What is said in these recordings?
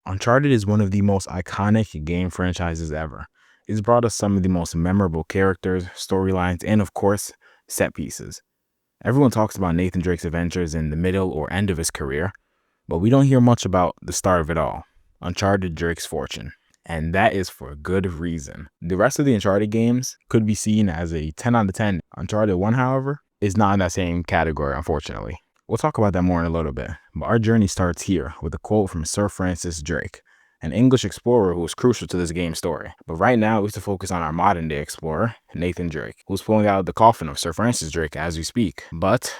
Uncharted is one of the most iconic game franchises ever. It's brought us some of the most memorable characters, storylines, and of course, set pieces. Everyone talks about Nathan Drake's adventures in the middle or end of his career, but we don't hear much about the start of it all, Uncharted Drake's fortune. And that is for good reason. The rest of the Uncharted games could be seen as a 10 out of 10. Uncharted 1, however, is not in that same category, unfortunately. We'll talk about that more in a little bit, but our journey starts here with a quote from Sir Francis Drake, an English explorer who was crucial to this game's story. But right now, we have to focus on our modern-day explorer, Nathan Drake, who's pulling out the coffin of Sir Francis Drake as we speak. But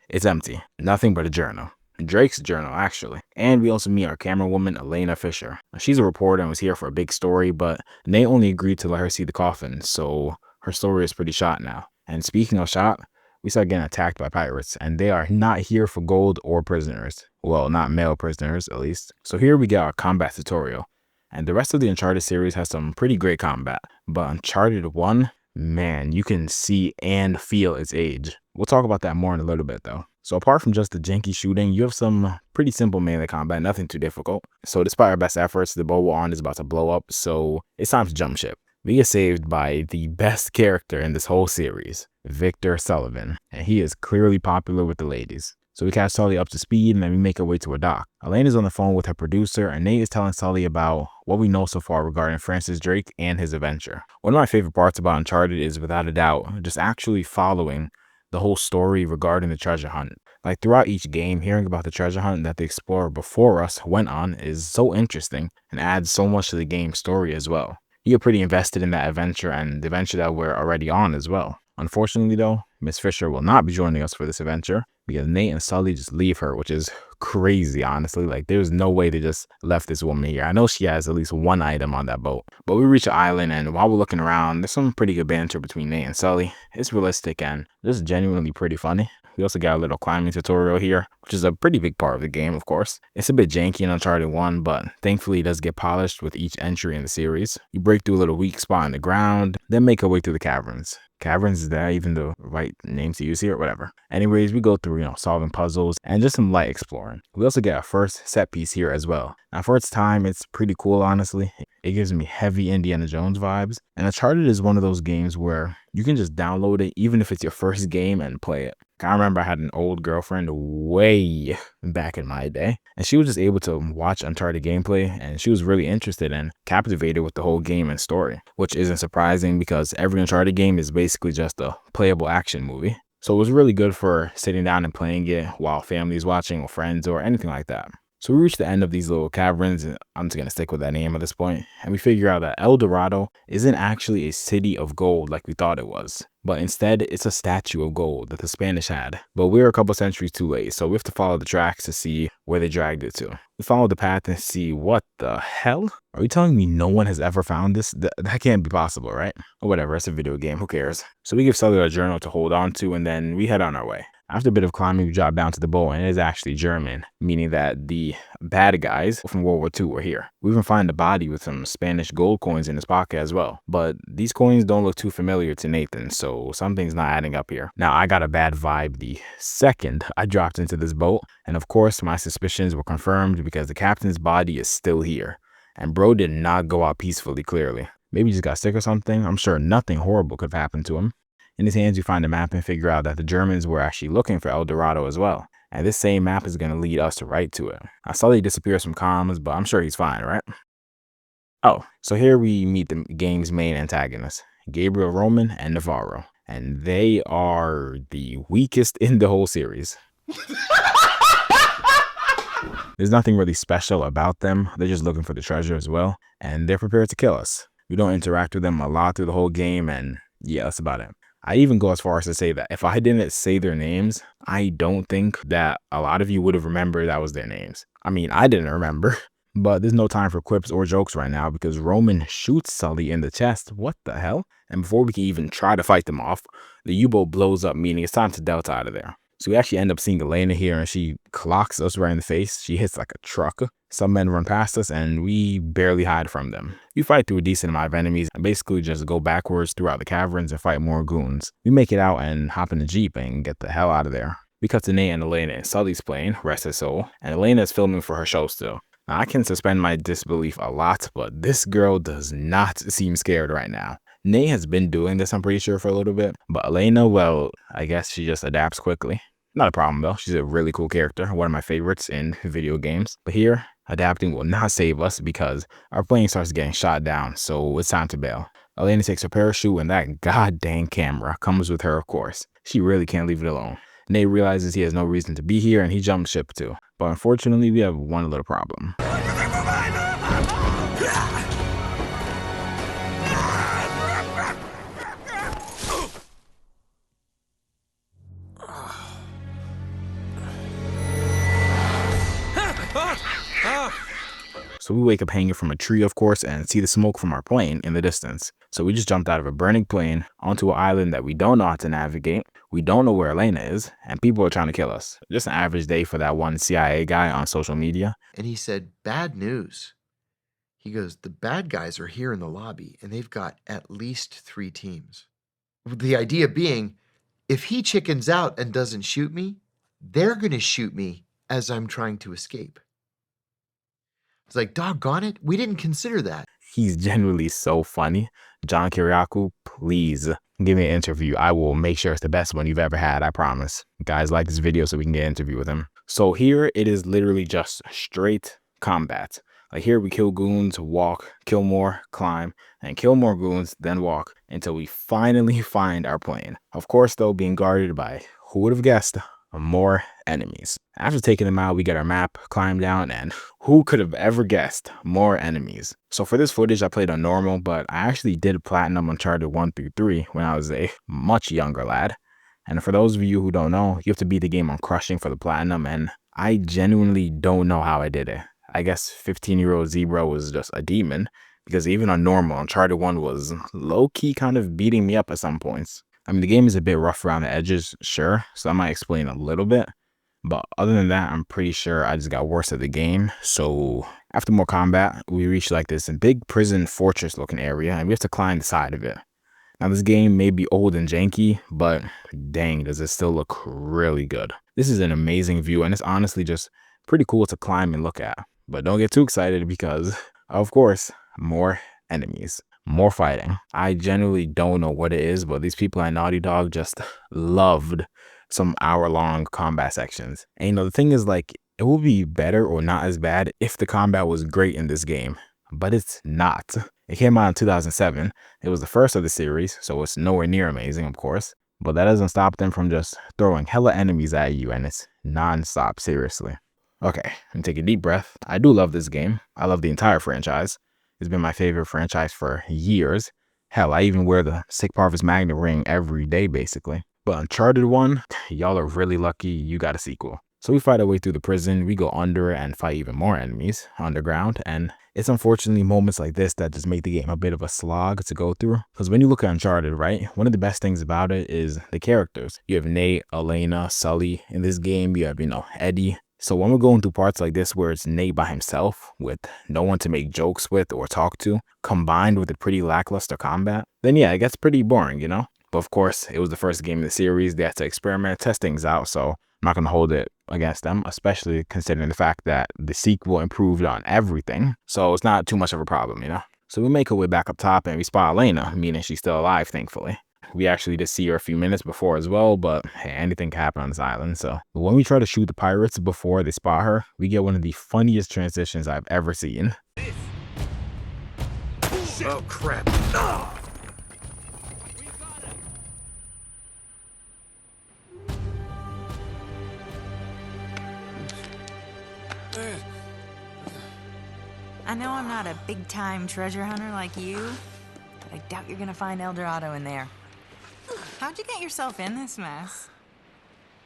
it's empty. Nothing but a journal. Drake's journal, actually. And we also meet our camerawoman, Elena Fisher. She's a reporter and was here for a big story, but Nate only agreed to let her see the coffin, so her story is pretty shot now. And speaking of shot, we start getting attacked by pirates, and they are not here for gold or prisoners. Well, not male prisoners, at least. So here we get our combat tutorial. And the rest of the Uncharted series has some pretty great combat. But Uncharted 1, man, you can see and feel its age. We'll talk about that more in a little bit, though. So apart from just the janky shooting, you have some pretty simple melee combat, nothing too difficult. So despite our best efforts, the boat we're on is about to blow up, so it's time to jump ship. We get saved by the best character in this whole series, Victor Sullivan, and he is clearly popular with the ladies. So we catch Sully up to speed and then we make our way to a dock. Elena's on the phone with her producer and Nate is telling Sully about what we know so far regarding Francis Drake and his adventure. One of my favorite parts about Uncharted is, without a doubt, just actually following the whole story regarding the treasure hunt. Like throughout each game, hearing about the treasure hunt that the explorer before us went on is so interesting and adds so much to the game's story as well. You're pretty invested in that adventure and the adventure that we're already on as well. Unfortunately though, Miss Fisher will not be joining us for this adventure because Nate and Sully just leave her, which is crazy, honestly. Like, there's no way they just left this woman here. I know she has at least one item on that boat. But we reach an island, and while we're looking around, there's some pretty good banter between Nate and Sully. It's realistic and just genuinely pretty funny. We also got a little climbing tutorial here, which is a pretty big part of the game, of course. It's a bit janky in Uncharted 1, but thankfully it does get polished with each entry in the series. You break through a little weak spot in the ground, then make our way through the caverns. Caverns, is that even the right name to use here? Whatever. Anyways, we go through, solving puzzles and just some light exploring. We also get our first set piece here as well. Now, for its time, it's pretty cool, honestly. It gives me heavy Indiana Jones vibes. And Uncharted is one of those games where you can just download it, even if it's your first game, and play it. I remember I had an old girlfriend way back in my day, and she was just able to watch Uncharted gameplay, and she was really interested and captivated with the whole game and story, which isn't surprising because every Uncharted game is basically just a playable action movie. So it was really good for sitting down and playing it while family's watching or friends or anything like that. So we reach the end of these little caverns, and I'm just going to stick with that name at this point, and we figure out that El Dorado isn't actually a city of gold like we thought it was, but instead it's a statue of gold that the Spanish had. But we're a couple centuries too late, so we have to follow the tracks to see where they dragged it to. We follow the path and see, what the hell? Are you telling me no one has ever found this? That can't be possible, right? Or whatever, it's a video game, who cares? So we give Sully a journal to hold on to, and then we head on our way. After a bit of climbing, we drop down to the boat, and it is actually German, meaning that the bad guys from World War II were here. We even find a body with some Spanish gold coins in his pocket as well. But these coins don't look too familiar to Nathan, so something's not adding up here. Now, I got a bad vibe the second I dropped into this boat, and of course, my suspicions were confirmed because the captain's body is still here. And bro did not go out peacefully, clearly. Maybe he just got sick or something. I'm sure nothing horrible could have happened to him. In his hands, you find a map and figure out that the Germans were actually looking for El Dorado as well. And this same map is going to lead us right to it. I saw he disappears from comms, but I'm sure he's fine, right? Oh, so here we meet the game's main antagonists, Gabriel Roman and Navarro. And they are the weakest in the whole series. There's nothing really special about them. They're just looking for the treasure as well. And they're prepared to kill us. We don't interact with them a lot through the whole game, and yeah, that's about it. I even go as far as to say that if I didn't say their names, I don't think that a lot of you would have remembered that was their names. I mean, I didn't remember, but there's no time for quips or jokes right now because Roman shoots Sully in the chest. What the hell? And before we can even try to fight them off, the U-boat blows up, meaning it's time to Delta out of there. So we actually end up seeing Elena here, and she clocks us right in the face. She hits like a truck. Some men run past us, and we barely hide from them. We fight through a decent amount of enemies and basically just go backwards throughout the caverns and fight more goons. We make it out and hop in the Jeep and get the hell out of there. We cut to Nate and Elena in Sully's plane, rest his soul, and Elena is filming for her show still. I can suspend my disbelief a lot, but this girl does not seem scared right now. Nate has been doing this, I'm pretty sure, for a little bit, but Elena, well, I guess she just adapts quickly. Not a problem though, she's a really cool character, one of my favorites in video games. But here, adapting will not save us because our plane starts getting shot down, so it's time to bail. Elena takes her parachute and that goddamn camera comes with her, of course. She really can't leave it alone. Nate realizes he has no reason to be here and he jumps ship too. But unfortunately, we have one little problem. So we wake up hanging from a tree, of course, and see the smoke from our plane in the distance. So we just jumped out of a burning plane onto an island that we don't know how to navigate. We don't know where Elena is, and people are trying to kill us. Just an average day for that one CIA guy on social media. And he said, bad news. He goes, the bad guys are here in the lobby, and they've got at least 3 teams. The idea being, if he chickens out and doesn't shoot me, they're going to shoot me as I'm trying to escape. It's like, doggone it, we didn't consider that. He's genuinely so funny. John Kiriakou, please give me an interview. I will make sure it's the best one you've ever had, I promise. Guys, like this video so we can get an interview with him. So here it is literally just straight combat. Like here we kill goons, walk, kill more, climb, and kill more goons, then walk until we finally find our plane. Of course though, being guarded by, who would have guessed, more enemies. After taking them out, we get our map, climb down, and who could have ever guessed, more enemies. So for this footage, I played on normal, but I actually did platinum Uncharted 1 through 3 when I was a much younger lad. And for those of you who don't know, you have to beat the game on crushing for the platinum, and I genuinely don't know how I did it. I guess 15-year-old Zebra was just a demon, because even on normal, Uncharted 1 was low-key kind of beating me up at some points. I mean, the game is a bit rough around the edges, sure, so I might explain a little bit. But other than that, I'm pretty sure I just got worse at the game. So after more combat, we reach like this big prison fortress looking area, and we have to climb the side of it. Now this game may be old and janky, but dang, does it still look really good. This is an amazing view, and it's honestly just pretty cool to climb and look at. But don't get too excited because, of course, more enemies. More fighting. I genuinely don't know what it is, but these people at Naughty Dog just loved some hour-long combat sections. And you know, the thing is, like, it will be better or not as bad if the combat was great in this game, but it's not. It came out in 2007. It was the first of the series, so it's nowhere near amazing, of course. But that doesn't stop them from just throwing hella enemies at you, and it's non-stop, seriously. Okay, and take a deep breath. I do love this game. I love the entire franchise. It's been my favorite franchise for years. Hell, I even wear the Sick Parvis Magnet ring every day, basically. But Uncharted 1, y'all are really lucky you got a sequel. So we fight our way through the prison, we go under and fight even more enemies underground, and it's unfortunately moments like this that just make the game a bit of a slog to go through. Because when you look at Uncharted, right, one of the best things about it is the characters. You have Nate, Elena, Sully. In this game, you have, Eddie. So when we're going through parts like this where it's Nate by himself with no one to make jokes with or talk to, combined with a pretty lackluster combat, then yeah, it gets pretty boring, But of course, it was the first game in the series. They had to experiment, test things out, so I'm not going to hold it against them, especially considering the fact that the sequel improved on everything. So it's not too much of a problem, So we make our way back up top and we spot Elena, meaning she's still alive, thankfully. We actually did see her a few minutes before as well, but hey, anything can happen on this island. So when we try to shoot the pirates before they spot her, we get one of the funniest transitions I've ever seen. Oh, crap. I know I'm not a big-time treasure hunter like you, but I doubt you're gonna find El Dorado in there. How'd you get yourself in this mess?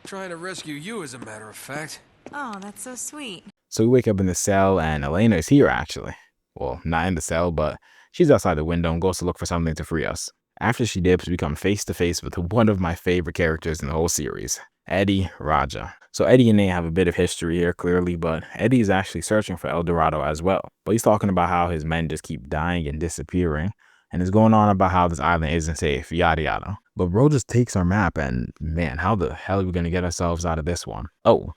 Trying to rescue you, as a matter of fact. Oh, that's so sweet. So we wake up in the cell and Elena is here actually. Well, not in the cell, but she's outside the window and goes to look for something to free us. After she dips, we come face to face with one of my favorite characters in the whole series, Eddie Raja. So Eddie and Nate have a bit of history here, clearly, but Eddie is actually searching for El Dorado as well. But he's talking about how his men just keep dying and disappearing, and is going on about how this island isn't safe, yada yada. But bro just takes our map and man, how the hell are we gonna get ourselves out of this one? Oh,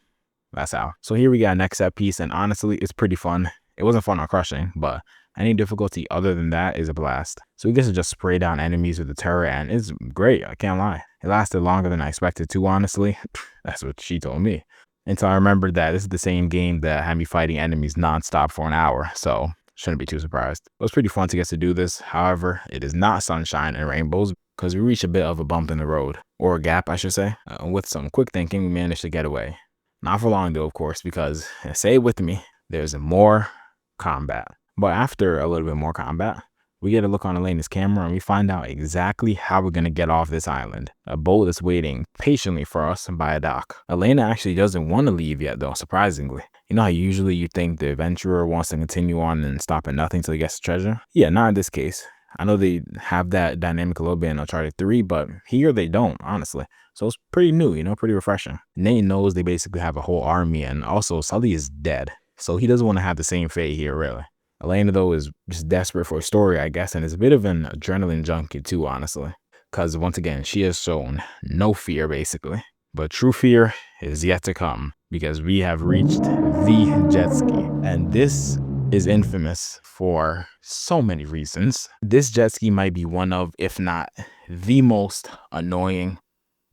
that's how. So here we got next set piece, and honestly, it's pretty fun. It wasn't fun on crushing, but any difficulty other than that is a blast. So we get to just spray down enemies with the turret, and it's great, I can't lie. It lasted longer than I expected to, honestly. That's what she told me. Until I remembered that this is the same game that had me fighting enemies nonstop for an hour, so shouldn't be too surprised. It was pretty fun to get to do this. However, it is not sunshine and rainbows because we reached a bit of a bump in the road, or a gap, I should say. With some quick thinking, we managed to get away. Not for long though, of course, because, say it with me, there's more combat. But after a little bit more combat, we get a look on Elena's camera and we find out exactly how we're going to get off this island. A boat is waiting patiently for us by a dock. Elena actually doesn't want to leave yet though, surprisingly. You know how usually you think the adventurer wants to continue on and stop at nothing till he gets the treasure? Yeah, not in this case. I know they have that dynamic a little bit in Uncharted 3, but here they don't, honestly. So it's pretty new, you know, pretty refreshing. Nate knows they basically have a whole army, and also Sully is dead. So he doesn't want to have the same fate here, really. Elena, though, is just desperate for a story, I guess, and is a bit of an adrenaline junkie, too, honestly. Because, once again, she has shown no fear, basically. But true fear is yet to come, because we have reached the jet ski. And this is infamous for so many reasons. This jet ski might be one of, if not the most annoying,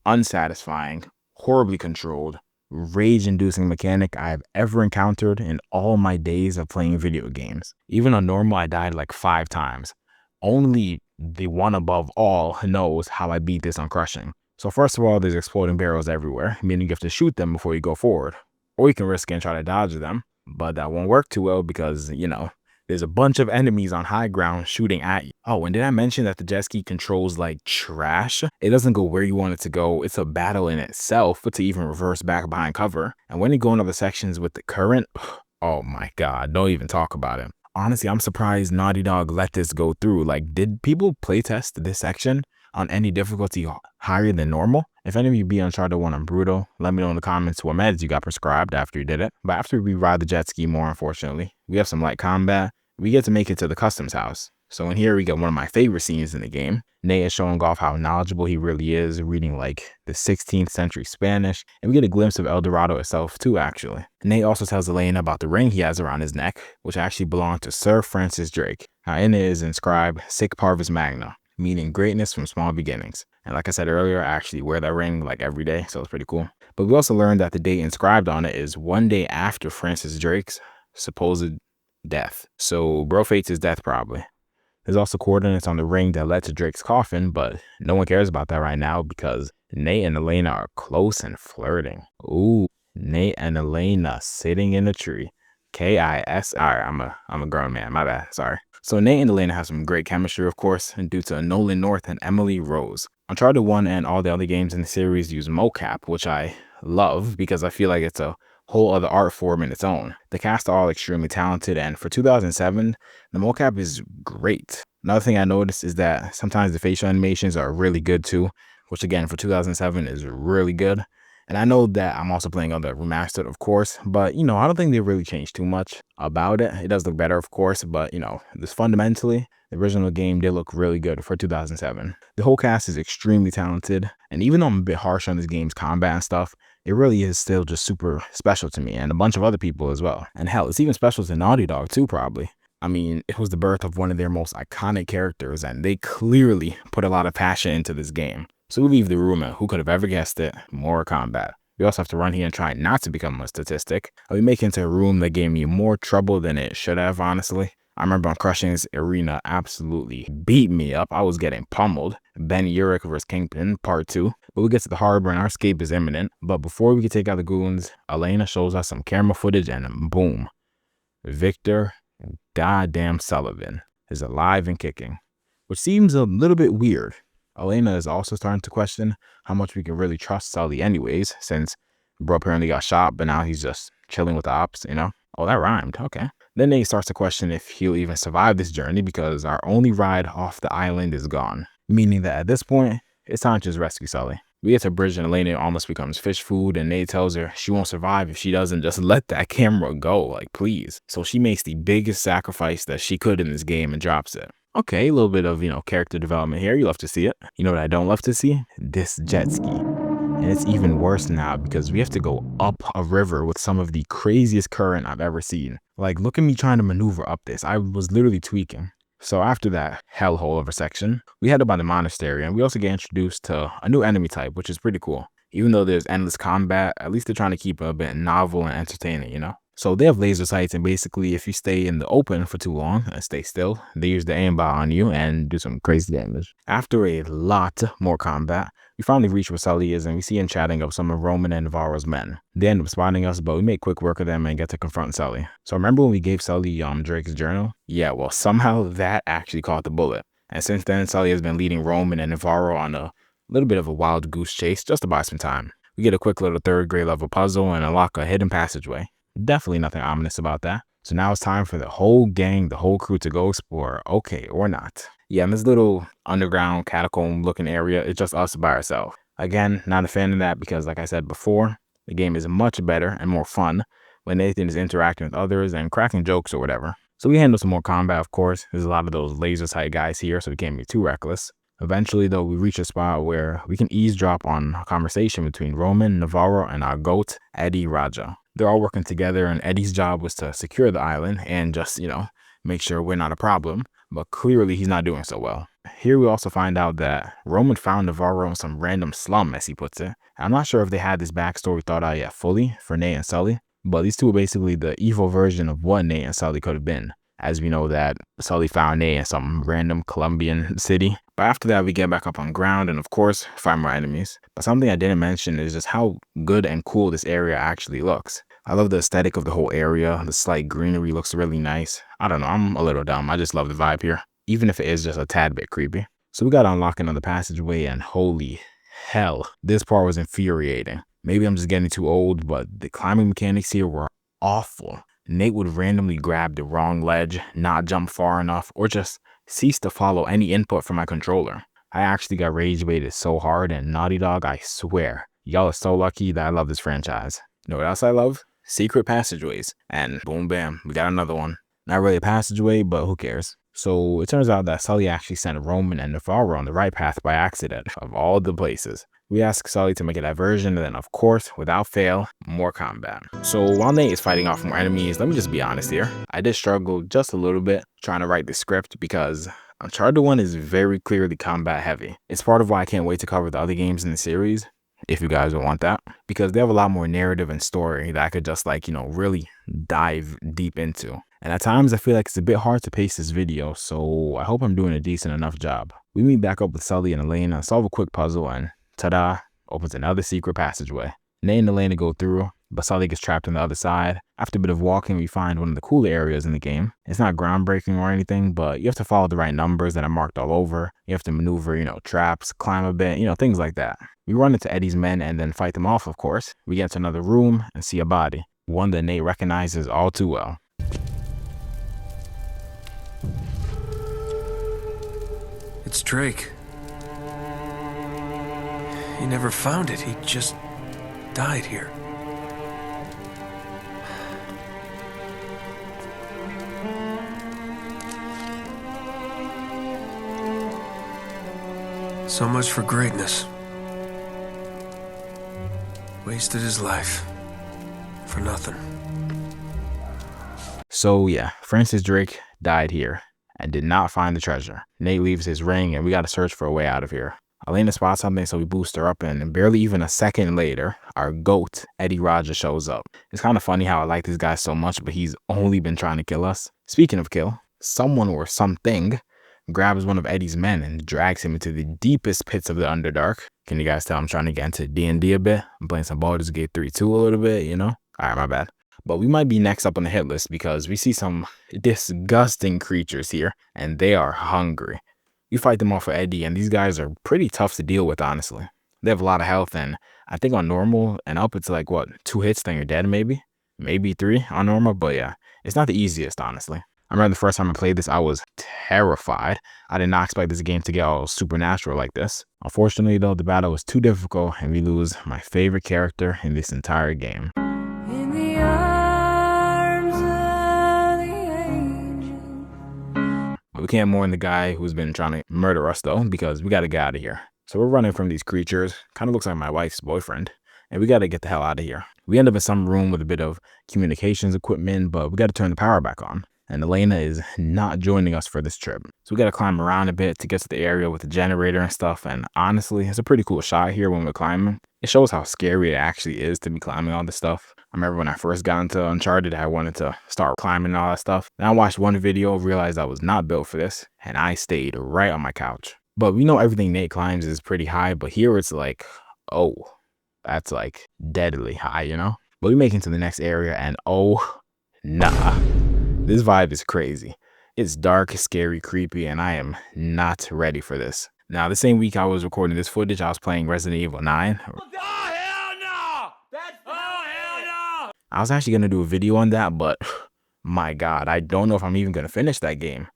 unsatisfying, horribly controlled, rage-inducing mechanic I have ever encountered in all my days of playing video games. Even on normal, I died like 5 times. Only the one above all knows how I beat this on crushing. So first of all, there's exploding barrels everywhere, meaning you have to shoot them before you go forward. Or you can risk it and try to dodge them, but that won't work too well because, you know, there's a bunch of enemies on high ground shooting at you. Oh, and did I mention that the jet ski controls like trash? It doesn't go where you want it to go. It's a battle in itself to even reverse back behind cover. And when you go in other sections with the current, oh my God, don't even talk about it. Honestly, I'm surprised Naughty Dog let this go through. Like, did people playtest this section on any difficulty higher than normal? If any of you beat Uncharted 1 on Brutal, let me know in the comments what meds you got prescribed after you did it. But after we ride the jet ski more, unfortunately, we have some light combat. We get to make it to the customs house. So in here, we get one of my favorite scenes in the game. Nate is showing off how knowledgeable he really is, reading like the 16th century Spanish. And we get a glimpse of El Dorado itself too, actually. Nate also tells Elena about the ring he has around his neck, which actually belonged to Sir Francis Drake. Now in it is inscribed Sic Parvis Magna, meaning greatness from small beginnings. And like I said earlier, I actually wear that ring like every day, so it's pretty cool. But we also learned that the date inscribed on it is one day after Francis Drake's supposed death. So bro fates his death probably. There's also coordinates on the ring that led to Drake's coffin, but no one cares about that right now because Nate and Elena are close and flirting. Ooh, Nate and Elena sitting in a tree. K-I-S. Alright, I'm a grown man, my bad, sorry. So Nate and Elena have some great chemistry, of course, and due to Nolan North and Emily Rose. Uncharted 1 and all the other games in the series use mocap, which I love because I feel like it's a whole other art form in its own. The cast are all extremely talented, and for 2007, the mocap is great. Another thing I noticed is that sometimes the facial animations are really good too, which again for 2007 is really good. And I know that I'm also playing on the remastered, of course, but you know, I don't think they really changed too much about it. It does look better, of course, but you know, this fundamentally, the original game did look really good for 2007. The whole cast is extremely talented, and even though I'm a bit harsh on this game's combat and stuff, it really is still just super special to me and a bunch of other people as well. And hell, it's even special to Naughty Dog too, probably. I mean, it was the birth of one of their most iconic characters, and they clearly put a lot of passion into this game. So we leave the rumor, who could have ever guessed it, more combat. We also have to run here and try not to become a statistic. We make it into a room that gave me more trouble than it should have, honestly. I remember on Crushing's arena absolutely beat me up. I was getting pummeled. Ben Urich vs. Kingpin, part 2. But we get to the harbor and our escape is imminent. But before we can take out the goons, Elena shows us some camera footage and boom. Victor goddamn Sullivan is alive and kicking. Which seems a little bit weird. Elena is also starting to question how much we can really trust Sully anyways, since bro apparently got shot, but now he's just chilling with the ops, you know? Oh, that rhymed. Okay. Then Nate starts to question if he'll even survive this journey because our only ride off the island is gone. Meaning that at this point, it's time to just rescue Sully. We get to a bridge and Elena almost becomes fish food, and Nate tells her she won't survive if she doesn't just let that camera go, like please. So she makes the biggest sacrifice that she could in this game and drops it. Okay, a little bit of, you know, character development here. You love to see it. You know what I don't love to see? This jet ski. And it's even worse now because we have to go up a river with some of the craziest current I've ever seen. Like, look at me trying to maneuver up this. I was literally tweaking. So after that hellhole of a section, we head up by the monastery, and we also get introduced to a new enemy type, which is pretty cool. Even though there's endless combat, at least they're trying to keep it a bit novel and entertaining, you know? So they have laser sights, and basically if you stay in the open for too long and stay still, they use the aimbot on you and do some crazy damage. After a lot more combat, we finally reach where Sully is, and we see him chatting up some of Roman and Navarro's men. They end up spotting us, but we make quick work of them and get to confront Sully. So remember when we gave Sully Drake's journal? Yeah, well, somehow that actually caught the bullet. And since then, Sully has been leading Roman and Navarro on a little bit of a wild goose chase just to buy some time. We get a quick little third grade level puzzle and unlock a hidden passageway. Definitely nothing ominous about that. So now it's time for the whole gang, the whole crew to go explore, okay or not. Yeah, in this little underground catacomb looking area, it's just us by ourselves. Again, not a fan of that because like I said before, the game is much better and more fun when Nathan is interacting with others and cracking jokes or whatever. So we handle some more combat, of course. There's a lot of those laser sight guys here, so we can't be too reckless. Eventually, though, we reach a spot where we can eavesdrop on a conversation between Roman, Navarro, and our goat, Eddie Raja. They're all working together, and Eddie's job was to secure the island and just, make sure we're not a problem. But clearly, he's not doing so well. Here we also find out that Roman found Navarro in some random slum, as he puts it. I'm not sure if they had this backstory thought out yet fully for Nate and Sully, but these two are basically the evil version of what Nate and Sully could have been. As we know that Sully found Nate in some random Colombian city. But after that, we get back up on ground and, of course, find more enemies. But something I didn't mention is just how good and cool this area actually looks. I love the aesthetic of the whole area. The slight greenery looks really nice. I don't know, I'm a little dumb. I just love the vibe here, even if it is just a tad bit creepy. So we got to unlock another passageway, and holy hell, this part was infuriating. Maybe I'm just getting too old, but the climbing mechanics here were awful. Nate would randomly grab the wrong ledge, not jump far enough, or just cease to follow any input from my controller. I actually got rage baited so hard, and Naughty Dog, I swear, y'all are so lucky that I love this franchise. You know what else I love? Secret passageways. And boom bam, we got another one. Not really a passageway, but who cares? So it turns out that Sully actually sent Roman and Navarro on the right path by accident, of all the places. We ask Sully to make a diversion, and then of course, without fail, more combat. So while Nate is fighting off more enemies, let me just be honest here. I did struggle just a little bit trying to write the script because Uncharted 1 is very clearly combat heavy. It's part of why I can't wait to cover the other games in the series, if you guys would want that, because they have a lot more narrative and story that I could just really dive deep into. And at times I feel like it's a bit hard to pace this video, so I hope I'm doing a decent enough job. We meet back up with Sully and Elena, solve a quick puzzle, and ta-da, opens another secret passageway. Nate and Elena go through, but Sully gets trapped on the other side. After a bit of walking, we find one of the cooler areas in the game. It's not groundbreaking or anything, but you have to follow the right numbers that are marked all over. You have to maneuver, traps, climb a bit, things like that. We run into Eddie's men and then fight them off, of course. We get to another room and see a body, one that Nate recognizes all too well. It's Drake. He never found it. He just died here. So much for greatness. Wasted his life for nothing. So yeah, Francis Drake died here and did not find the treasure. Nate leaves his ring and we gotta search for a way out of here. Elena spots something, so we boost her up, and barely even a second later, our GOAT, Eddie Raja, shows up. It's kind of funny how I like this guy so much, but he's only been trying to kill us. Speaking of kill, someone or something grabs one of Eddie's men and drags him into the deepest pits of the Underdark. Can you guys tell I'm trying to get into D&D a bit? I'm playing some Baldur's Gate 3 too a little bit, Alright, my bad. But we might be next up on the hit list because we see some disgusting creatures here, and they are hungry. We fight them off with Eddie, and these guys are pretty tough to deal with, honestly. They have a lot of health, and I think on normal and up, it's like, 2 hits, then you're dead, maybe? Maybe 3 on normal, but yeah, it's not the easiest, honestly. I remember the first time I played this, I was terrified. I did not expect this game to get all supernatural like this. Unfortunately, though, the battle was too difficult, and we lose my favorite character in this entire game. In the arms of the angel. We can't mourn the guy who's been trying to murder us, though, because we gotta get out of here. So we're running from these creatures. Kind of looks like my wife's boyfriend. And we got to get the hell out of here. We end up in some room with a bit of communications equipment, but we got to turn the power back on. And Elena is not joining us for this trip. So we got to climb around a bit to get to the area with the generator and stuff. And honestly, it's a pretty cool shot here when we're climbing. It shows how scary it actually is to be climbing all this stuff. I remember when I first got into Uncharted, I wanted to start climbing and all that stuff. Then I watched one video, realized I was not built for this, and I stayed right on my couch. But we know everything Nate climbs is pretty high, but here it's like, oh, that's like deadly high, you know? But we make it to the next area and oh, nah. This vibe is crazy. It's dark, scary, creepy, and I am not ready for this. Now, the same week I was recording this footage, I was playing Resident Evil 9. Oh, hell no! Hell no! I was actually going to do a video on that, but my God, I don't know if I'm even going to finish that game.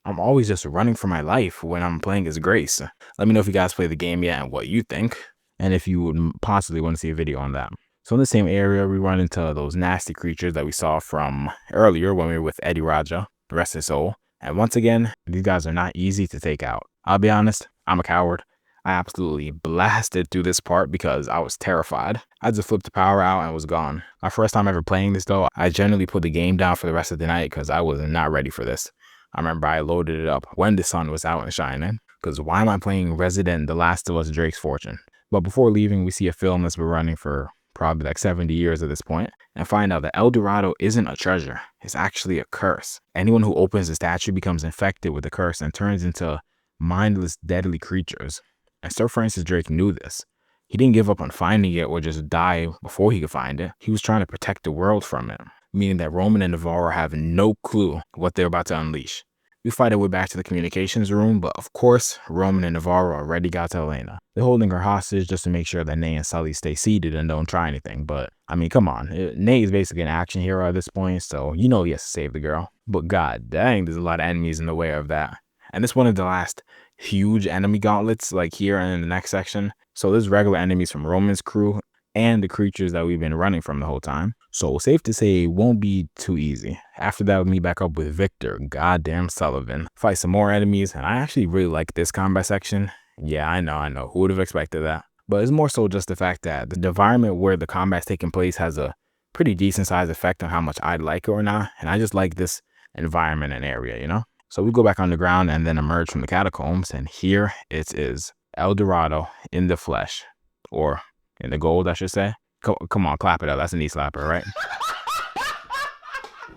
I'm always just running for my life when I'm playing as Grace. Let me know if you guys play the game yet and what you think, and if you would possibly want to see a video on that. So in the same area, we run into those nasty creatures that we saw from earlier when we were with Eddie Raja, rest his soul. And once again, these guys are not easy to take out. I'll be honest, I'm a coward. I absolutely blasted through this part because I was terrified. I just flipped the power out and was gone. My first time ever playing this though, I generally put the game down for the rest of the night because I was not ready for this. I remember I loaded it up when the sun was out and shining, because why am I playing Resident The Last of Us Drake's Fortune? But before leaving, we see a film that's been running for probably like 70 years at this point, and find out that El Dorado isn't a treasure. It's actually a curse. Anyone who opens the statue becomes infected with the curse and turns into mindless, deadly creatures. And Sir Francis Drake knew this. He didn't give up on finding it or just die before he could find it. He was trying to protect the world from it, meaning that Roman and Navarro have no clue what they're about to unleash. We fight our way back to the communications room, but of course, Roman and Navarro already got to Elena. They're holding her hostage just to make sure that Nate and Sully stay seated and don't try anything. But, I mean, come on. Nate is basically an action hero at this point, so you know he has to save the girl. But god dang, there's a lot of enemies in the way of that. And this one of the last huge enemy gauntlets, like here and in the next section. So there's regular enemies from Roman's crew and the creatures that we've been running from the whole time. So safe to say it won't be too easy. After that, we meet back up with Victor, goddamn Sullivan. Fight some more enemies, and I actually really like this combat section. Yeah, I know. Who would have expected that? But it's more so just the fact that the environment where the combat's taking place has a pretty decent sized effect on how much I like it or not. And I just like this environment and area, you know? So we go back underground and then emerge from the catacombs, and here it is. El Dorado in the flesh, or in the gold, I should say. Come on, clap it up. That's a knee slapper, right?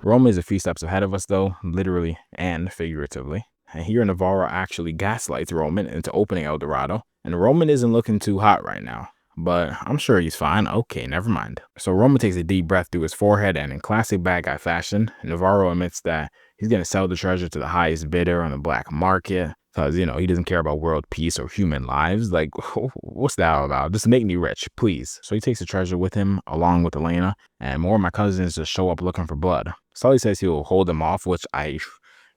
Roman is a few steps ahead of us, though, literally and figuratively. And here Navarro actually gaslights Roman into opening El Dorado. And Roman isn't looking too hot right now, but I'm sure he's fine. Okay, never mind. So Roman takes a deep breath through his forehead, and in classic bad guy fashion, Navarro admits that he's going to sell the treasure to the highest bidder on the black market. Because, you know, he doesn't care about world peace or human lives. Like, what's that all about? Just make me rich, please. So he takes the treasure with him, along with Elena, and more of my cousins just show up looking for blood. Sully says he'll hold them off, which I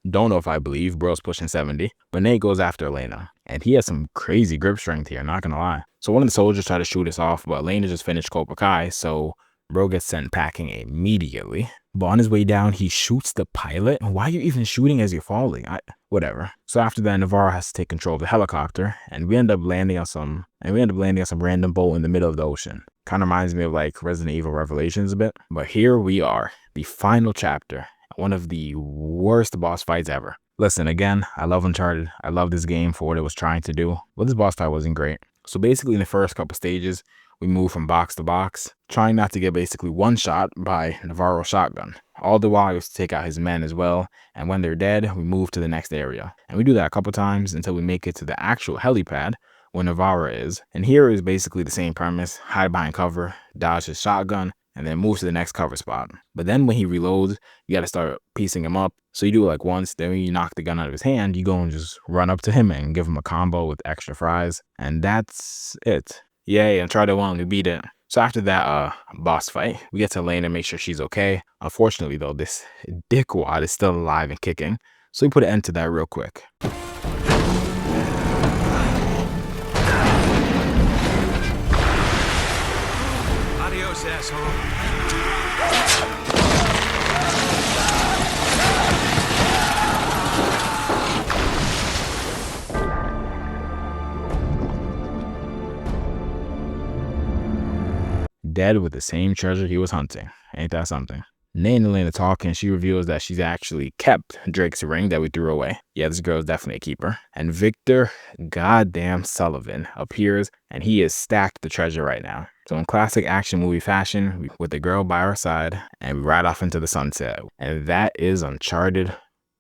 don't know if I believe. Bro's pushing 70. But Nate goes after Elena, and he has some crazy grip strength here, not gonna lie. So one of the soldiers try to shoot us off, but Elena just finished Cobra Kai, so Bro gets sent packing immediately. But on his way down, he shoots the pilot. Why are you even shooting as you're falling? Whatever. So after that, Navarro has to take control of the helicopter, and we end up landing on some random boat in the middle of the ocean. Kind of reminds me of like Resident Evil Revelations a bit. But here we are, the final chapter, one of the worst boss fights ever. Listen, again, I love Uncharted. I love this game for what it was trying to do. But this boss fight wasn't great. So basically in the first couple stages, we move from box to box, trying not to get basically one shot by Navarro's shotgun. All the while, we have to take out his men as well, and when they're dead, we move to the next area. And we do that a couple times until we make it to the actual helipad where Navarro is. And here is basically the same premise: hide behind cover, dodge his shotgun, and then move to the next cover spot. But then when he reloads, you got to start piecing him up. So you do it like once, then when you knock the gun out of his hand, you go and just run up to him and give him a combo with extra fries. And that's it. Yay, Uncharted 1, we beat it. So after that boss fight, we get to Elena and make sure she's okay. Unfortunately though, this dickwad is still alive and kicking. So we put an end to that real quick. Adios, asshole. dead with the same treasure he was hunting. Ain't that something? Nate and Elena talk, and she reveals that she's actually kept Drake's ring that we threw away. Yeah, this girl is definitely a keeper. And Victor goddamn Sullivan appears, and he is stacked the treasure right now. So in classic action movie fashion, with the girl by our side, and we ride off into the sunset. And that is Uncharted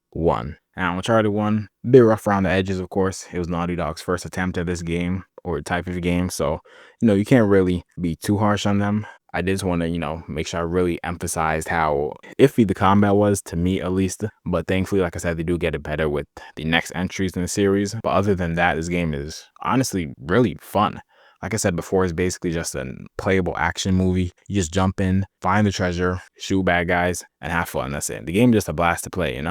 1. Now, Uncharted 1, a bit rough around the edges, of course. It was Naughty Dog's first attempt at this game, or type of game, so, you can't really be too harsh on them. I just want to, make sure I really emphasized how iffy the combat was, to me at least. But thankfully, like I said, they do get it better with the next entries in the series. But other than that, this game is honestly really fun. Like I said before, it's basically just a playable action movie. You just jump in, find the treasure, shoot bad guys, and have fun. That's it. The game is just a blast to play.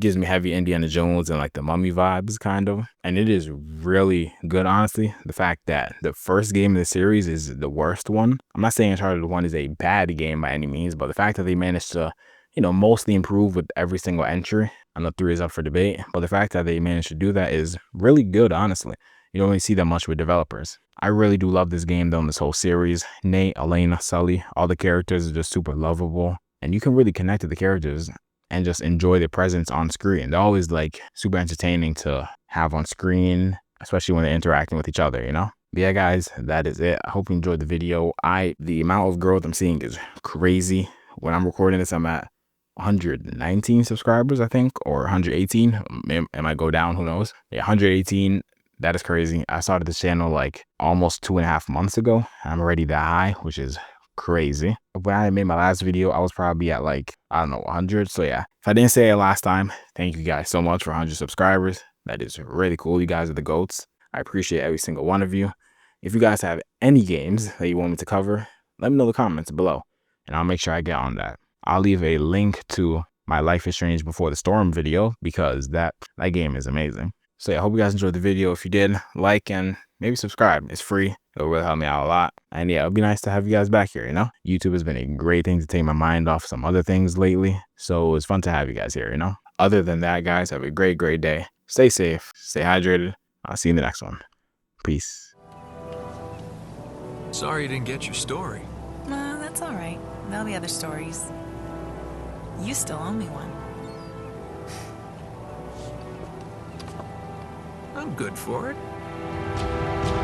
Gives me heavy Indiana Jones and like the Mummy vibes, kind of. And it is really good, honestly. The fact that the first game of the series is the worst one. I'm not saying Uncharted 1 is a bad game by any means, but the fact that they managed to, mostly improve with every single entry. I know 3 is up for debate, but the fact that they managed to do that is really good, honestly. You don't really see that much with developers. I really do love this game, though, in this whole series. Nate, Elena, Sully, all the characters are just super lovable. And you can really connect to the characters and just enjoy their presence on screen. They're always like super entertaining to have on screen, especially when they're interacting with each other, But yeah, guys, that is it. I hope you enjoyed the video. The amount of growth I'm seeing is crazy. When I'm recording this, I'm at 119 subscribers, I think, or 118. It might go down, who knows? Yeah, 118. That is crazy. I started this channel like almost 2.5 months ago. I'm already that high, which is crazy. When I made my last video, I was probably at like, I don't know, 100. So yeah, if I didn't say it last time, thank you guys so much for 100 subscribers. That is really cool. You guys are the GOATs. I appreciate every single one of you. If you guys have any games that you want me to cover, let me know in the comments below, and I'll make sure I get on that. I'll leave a link to my Life is Strange Before the Storm video, because that game is amazing. So yeah, I hope you guys enjoyed the video. If you did, like and maybe subscribe. It's free. It'll really help me out a lot. And yeah, it'll be nice to have you guys back here, YouTube has been a great thing to take my mind off some other things lately. So it's fun to have you guys here, Other than that, guys, have a great, great day. Stay safe. Stay hydrated. I'll see you in the next one. Peace. Sorry you didn't get your story. That's all right. There'll be other stories. You still owe me one. I'm good for it.